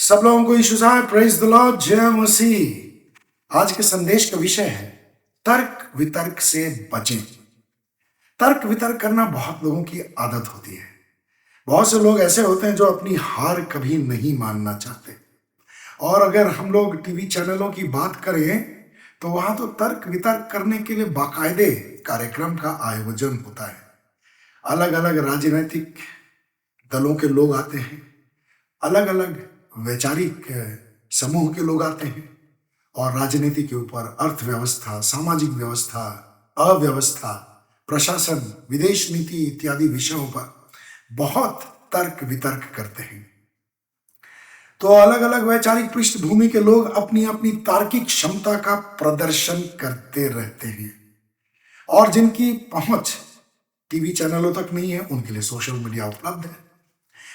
सब लोगों को यीशु साहब प्रेज द लॉर्ड, जय मसीह। आज के संदेश का विषय है तर्क वितर्क से बचें। तर्क वितर्क करना बहुत लोगों की आदत होती है। बहुत से लोग ऐसे होते हैं जो अपनी हार कभी नहीं मानना चाहते। और अगर हम लोग टीवी चैनलों की बात करें तो वहां तो तर्क वितर्क करने के लिए बाकायदे कार्यक्रम का आयोजन होता है। अलग अलग राजनीतिक दलों के लोग आते हैं, अलग अलग वैचारिक समूह के लोग आते हैं और राजनीति के ऊपर, अर्थव्यवस्था, सामाजिक व्यवस्था, अव्यवस्था, प्रशासन, विदेश नीति इत्यादि विषयों पर बहुत तर्क वितर्क करते हैं। तो अलग अलग वैचारिक पृष्ठभूमि के लोग अपनी अपनी तार्किक क्षमता का प्रदर्शन करते रहते हैं और जिनकी पहुंच टीवी चैनलों तक नहीं है उनके लिए सोशल मीडिया उपलब्ध है।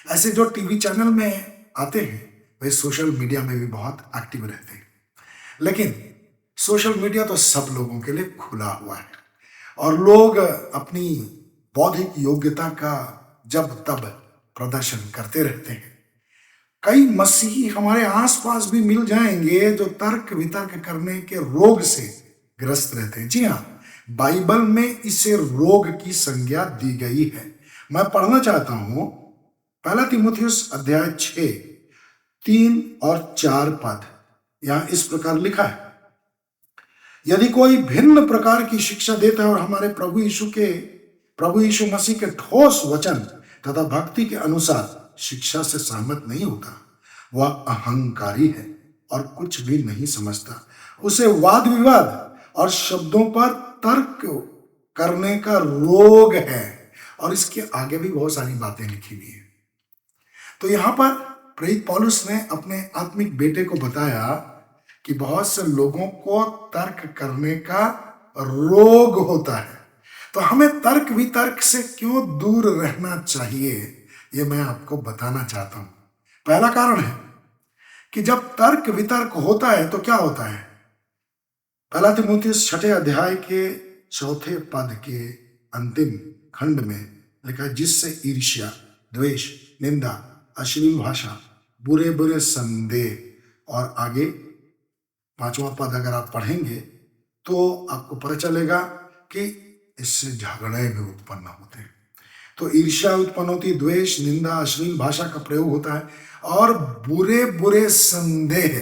ऐसे जो टीवी चैनल में आते हैं वे सोशल मीडिया में भी बहुत एक्टिव रहते हैं। लेकिन सोशल मीडिया तो सब लोगों के लिए खुला हुआ है और लोग अपनी बौद्धिक योग्यता का जब तब प्रदर्शन करते रहते हैं। कई मसीही हमारे आसपास भी मिल जाएंगे जो तर्क वितर्क करने के रोग से ग्रस्त रहते हैं। जी हाँ, बाइबल में इसे रोग की संज्ञा दी गई है। मैं पढ़ना चाहता हूं पहला तीमुथियुस अध्याय 6 3 और 4 पद। यहां इस प्रकार लिखा है, यदि कोई भिन्न प्रकार की शिक्षा देता है और हमारे प्रभु यीशु मसीह के ठोस वचन तथा भक्ति के अनुसार शिक्षा से सहमत नहीं होता, वह अहंकारी है और कुछ भी नहीं समझता। उसे वाद विवाद और शब्दों पर तर्क करने का रोग है। और इसके आगे भी बहुत सारी बातें लिखी हुई है। तो यहां पर प्रेरित पौलुस ने अपने आत्मिक बेटे को बताया कि बहुत से लोगों को तर्क करने का रोग होता है। तो हमें तर्क वितर्क से क्यों दूर रहना चाहिए, ये मैं आपको बताना चाहता हूं। पहला कारण है कि जब तर्क वितर्क होता है तो क्या होता है। पहला तीमुथियुस 6 अध्याय के 4 पद के अंतिम खंड में लिखा है, जिससे ईर्ष्या, द्वेष, निंदा, अश्लील भाषा, बुरे बुरे संदेह, और आगे 5वां पद अगर आप पढ़ेंगे तो आपको पता चलेगा कि इससे झगड़े भी उत्पन्न होते हैं। तो ईर्ष्या उत्पन्न होती, द्वेष, निंदा, अश्लील भाषा का प्रयोग होता है और बुरे बुरे संदेह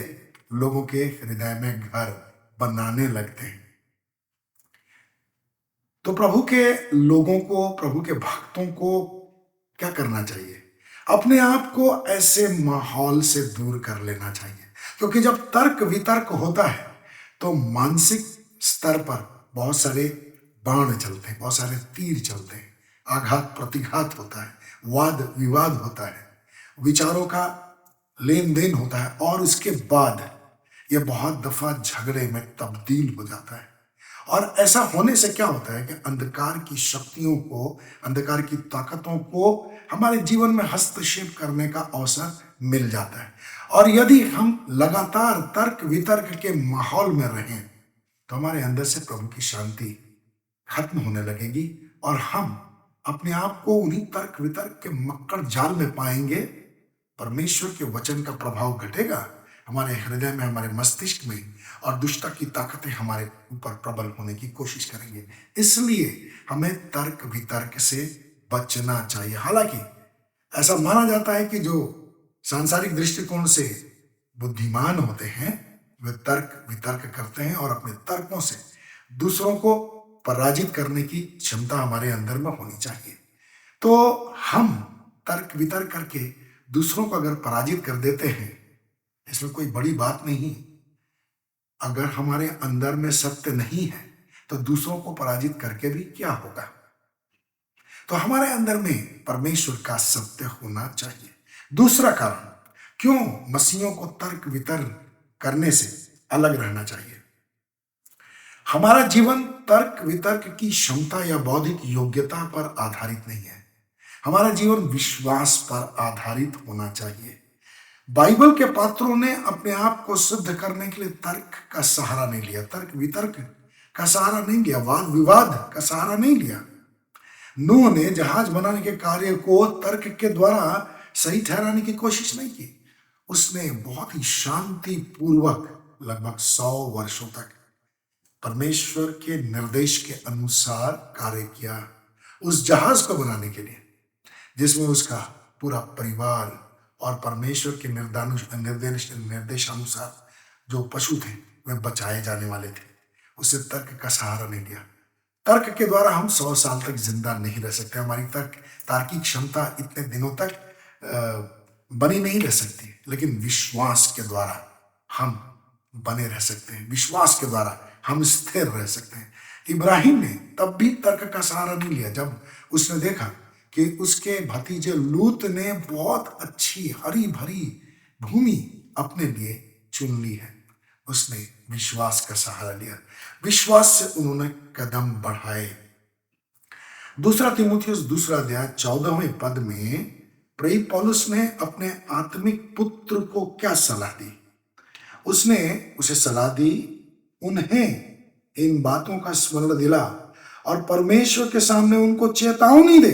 लोगों के हृदय में घर बनाने लगते हैं। तो प्रभु के लोगों को, प्रभु के भक्तों को क्या करना चाहिए? अपने आप को ऐसे माहौल से दूर कर लेना चाहिए, क्योंकि जब तर्क वितर्क होता है तो मानसिक स्तर पर बहुत सारे बाण चलते हैं, बहुत सारे तीर चलते हैं, आघात प्रतिघात होता है, वाद विवाद होता है, विचारों का लेन देन होता है और उसके बाद यह बहुत दफा झगड़े में तब्दील हो जाता है। और ऐसा होने से क्या होता है कि अंधकार की शक्तियों को, अंधकार की ताकतों को हमारे जीवन में हस्तक्षेप करने का अवसर मिल जाता है। और यदि हम लगातार तर्क वितर्क के माहौल में रहें तो हमारे अंदर से प्रभु की शांति खत्म होने लगेगी और हम अपने आप को उन्हीं तर्क वितर्क के मक्कड़ जाल में पाएंगे। परमेश्वर के वचन का प्रभाव घटेगा हमारे हृदय में, हमारे मस्तिष्क में, और दुष्टता की ताकतें हमारे ऊपर प्रबल होने की कोशिश करेंगे। इसलिए हमें तर्क वितर्क से बचना चाहिए। हालांकि ऐसा माना जाता है कि जो सांसारिक दृष्टिकोण से बुद्धिमान होते हैं वे तर्क वितर्क करते हैं और अपने तर्कों से दूसरों को पराजित करने की क्षमता हमारे अंदर में होनी चाहिए। तो हम तर्क वितर्क करके दूसरों को अगर पराजित कर देते हैं, इसमें कोई बड़ी बात नहीं। अगर हमारे अंदर में सत्य नहीं है तो दूसरों को पराजित करके भी क्या होगा। तो हमारे अंदर में परमेश्वर का सत्य होना चाहिए। दूसरा कारण क्यों मसीहियों को तर्क वितर्क करने से अलग रहना चाहिए। हमारा जीवन तर्क वितर्क की क्षमता या बौद्धिक योग्यता पर आधारित नहीं है। हमारा जीवन विश्वास पर आधारित होना चाहिए। बाइबल के पात्रों ने अपने आप को सिद्ध करने के लिए तर्क का सहारा नहीं लिया, तर्क वितर्क का सहारा नहीं लिया, वाद विवाद का सहारा नहीं लिया। नूह ने जहाज बनाने के कार्य को तर्क के द्वारा सही ठहराने की कोशिश नहीं की। उसने बहुत ही शांति पूर्वक लगभग 100 वर्षों तक परमेश्वर के निर्देश के अनुसार कार्य किया, उस जहाज को बनाने के लिए, जिसमें उसका पूरा परिवार और परमेश्वर के निर्देशानुसार जो पशु थे वे बचाए जाने वाले थे। उसे तर्क का सहारा नहीं लिया। तर्क के द्वारा हम 100 साल तक जिंदा नहीं रह सकते। हमारी तार्किक क्षमता इतने दिनों तक बनी नहीं रह सकती, लेकिन विश्वास के द्वारा हम बने रह सकते हैं। विश्वास के द्वारा हम स्थिर रह सकते हैं। इब्राहिम ने तब भी तर्क का सहारा नहीं लिया। जब उसने देखा कि उसके भतीजे लूत ने बहुत अच्छी हरी भरी भूमि अपने लिए चुन ली है, उसने विश्वास का सहारा लिया। विश्वास से उन्होंने कदम बढ़ाए। दूसरा तीमुथियुस दूसरा अध्याय 14वें पद में प्रेरित पौलुस ने अपने आत्मिक पुत्र को क्या सलाह दी? उसने उसे सलाह दी, उन्हें इन बातों का स्मरण दिला और परमेश्वर के सामने उनको चेतावनी दे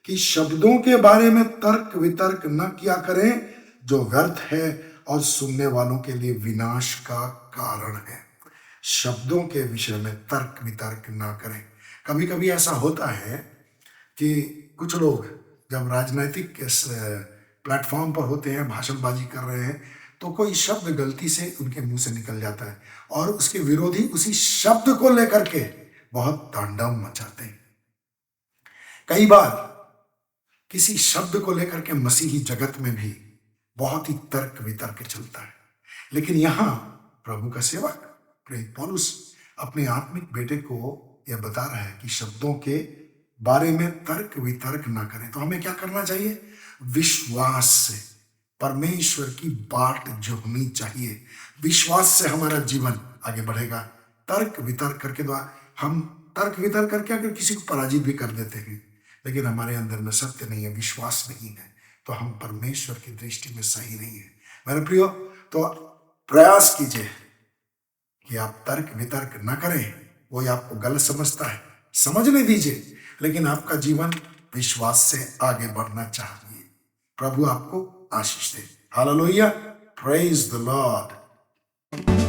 कि शब्दों के बारे में तर्क वितर्क न किया करें, जो व्यर्थ है और सुनने वालों के लिए विनाश का कारण है। शब्दों के विषय में तर्क वितर्क ना करें। कभी कभी ऐसा होता है कि कुछ लोग जब राजनीतिक प्लेटफॉर्म पर होते हैं, भाषणबाजी कर रहे हैं, तो कोई शब्द गलती से उनके मुंह से निकल जाता है और उसके विरोधी उसी शब्द को लेकर के बहुत तांडव मचाते हैं। कई बार किसी शब्द को लेकर के मसीही जगत में भी बहुत ही तर्क वितर्क चलता है, लेकिन यहां प्रभु का सेवक प्रेरित पौलुस अपने आत्मिक बेटे को यह बता रहा है कि शब्दों के बारे में तर्क वितर्क ना करें। तो हमें क्या करना चाहिए? विश्वास से परमेश्वर की बाट जोहनी चाहिए। विश्वास से हमारा जीवन आगे बढ़ेगा। तर्क वितर्क करके द्वारा हम तर्क वितर्क करके अगर किसी को पराजित भी कर देते हैं, लेकिन हमारे अंदर में सत्य नहीं है, विश्वास नहीं है, तो हम परमेश्वर की दृष्टि में सही नहीं है। मेरे प्रियो, तो प्रयास कीजिए कि आप तर्क वितर्क न करें। वो आपको गलत समझता है, समझने दीजिए, लेकिन आपका जीवन विश्वास से आगे बढ़ना चाहिए। प्रभु आपको आशीष दे। Hallelujah, praise the Lord.